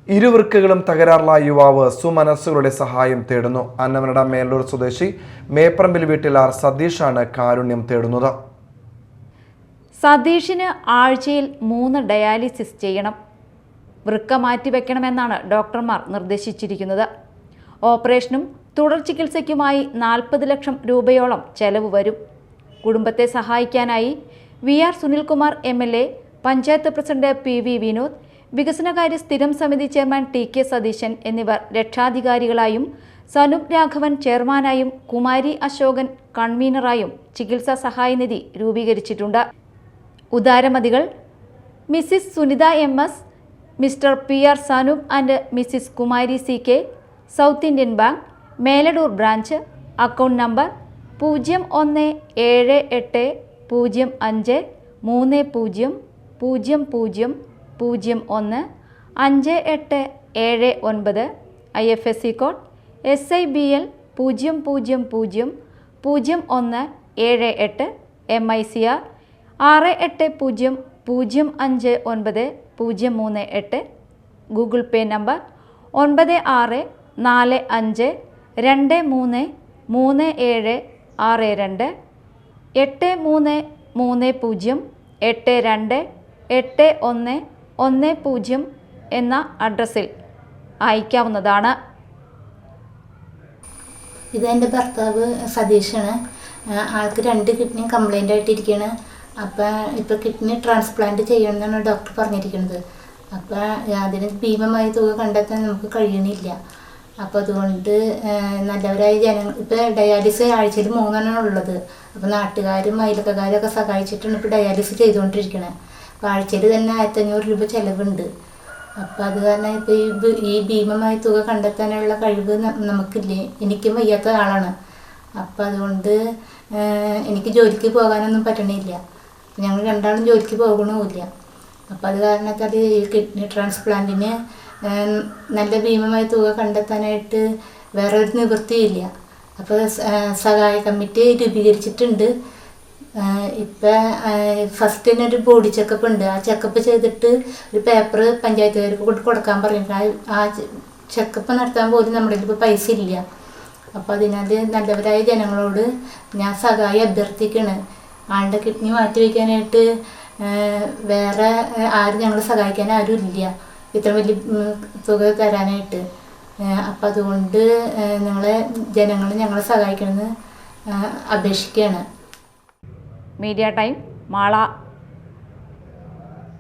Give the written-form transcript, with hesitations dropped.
ഇരുവൃക്കകളും തകരാറിലായ യുവാവ് സുമനസ്സുകളുടെ സഹായം തേടുന്നു. അന്നമനട മേലൂർ സ്വദേശി മേപ്പറമ്പിൽ വീട്ടിൽ ആർ സതീഷാണ് കാരുണ്യം തേടുന്നത്. സതീഷിന് ആഴ്ചയിൽ 3 ഡയാലിസിസ് ചെയ്യണം. വൃക്ക മാറ്റിവെക്കണമെന്നാണ് ഡോക്ടർമാർ നിർദ്ദേശിച്ചിരിക്കുന്നത്. ഓപ്പറേഷനും തുടർ ചികിത്സയ്ക്കുമായി 40 ലക്ഷം രൂപയോളം ചെലവ് വരും. കുടുംബത്തെ സഹായിക്കാനായി VR Sunilkumar MLA, panchayat president PV Vinod, വികസനകാര്യ സ്ഥിരം സമിതി ചെയർമാൻ TK സതീശൻ എന്നിവർ രക്ഷാധികാരികളായും സനൂപ് രാഘവൻ ചെയർമാനായും കുമാരി അശോകൻ കൺവീനറായും ചികിത്സാ സഹായനിധി രൂപീകരിച്ചിട്ടുണ്ട്. ഉദാരമതികൾ Mrs Sunitha MS, Mr PR Sanoop and Mrs Kumari CK, South Indian Bank, Meladoor branch. Account number 01180000015879. IFSC code SIBL 00000178. MICR 6800590338. Google Pay number 9645233762 8330828110 എന്ന അഡ്രസ്സിൽ അയക്കാവുന്നതാണ്. ഇതെൻ്റെ ഭർത്താവ് സതീഷാണ്. ആൾക്ക് 2 കിഡ്നി കംപ്ലൈൻ്റ് ആയിട്ടിരിക്കുകയാണ്. അപ്പോൾ ഇപ്പോൾ കിഡ്നി ട്രാൻസ്പ്ലാന്റ് ചെയ്യണമെന്നാണ് ഡോക്ടർ പറഞ്ഞിരിക്കുന്നത്. അപ്പോൾ അതിന് ഭീമമായ തുക കണ്ടെത്താൻ നമുക്ക് കഴിയണില്ല. അപ്പോൾ അതുകൊണ്ട് നല്ലവരായ ജനങ്ങൾ ഇപ്പോൾ ഡയാലിസിസ് ആഴ്ചയിൽ 3 ഉള്ളത്. അപ്പോൾ നാട്ടുകാരും അയൽക്കാരും ഒക്കെ സഹായിച്ചിട്ടാണ് ഇപ്പോൾ ഡയാലിസിസ് ചെയ്തുകൊണ്ടിരിക്കുന്നത്. അപ്പോൾ ആഴ്ചയിൽ തന്നെ 1500 രൂപ ചിലവുണ്ട്. അപ്പോൾ അത് കാരണം ഇപ്പോൾ ഈ ഭീമമായ തുക കണ്ടെത്താനുള്ള കഴിവ് നമുക്കില്ലേ. എനിക്കും വയ്യാത്ത ആളാണ്. അപ്പോൾ അതുകൊണ്ട് എനിക്ക് ജോലിക്ക് പോകാനൊന്നും പറ്റണില്ല. ഞങ്ങൾ രണ്ടാളും ജോലിക്ക് പോകണമില്ല. അപ്പോൾ അത് കാരണത്താൽ ഈ കിഡ്നി ട്രാൻസ്പ്ലാന്റിന് നല്ല ഭീമമായ തുക കണ്ടെത്താനായിട്ട് വേറെ ഒരു നിവൃത്തിയില്ല. അപ്പോൾ സഹായ കമ്മിറ്റി രൂപീകരിച്ചിട്ടുണ്ട്. ഇപ്പം ഫസ്റ്റ് തന്നെ ഒരു ബോഡി ചെക്കപ്പ് ഉണ്ട്. ആ ചെക്കപ്പ് ചെയ്തിട്ട് ഒരു പേപ്പർ പഞ്ചായത്തുകാർക്ക് കൊടുക്കാൻ പറഞ്ഞിട്ട് ആ ചെക്കപ്പ് നടത്താൻ പോലും നമ്മുടെ ഇപ്പോൾ പൈസ ഇല്ല. അപ്പോൾ അതിനാൽ നല്ലവരായ ജനങ്ങളോട് ഞാൻ സഹായം അഭ്യർത്ഥിക്കുകയാണ്. ആളുടെ കിഡ്നി മാറ്റി വയ്ക്കാനായിട്ട് വേറെ ആരും ഞങ്ങളെ സഹായിക്കാൻ ആരും ഇല്ല, ഇത്ര വലിയ തുക തരാനായിട്ട്. അപ്പം അതുകൊണ്ട് ജനങ്ങൾ ഞങ്ങളെ സഹായിക്കണമെന്ന് അപേക്ഷിക്കുകയാണ്. Media time, Mala.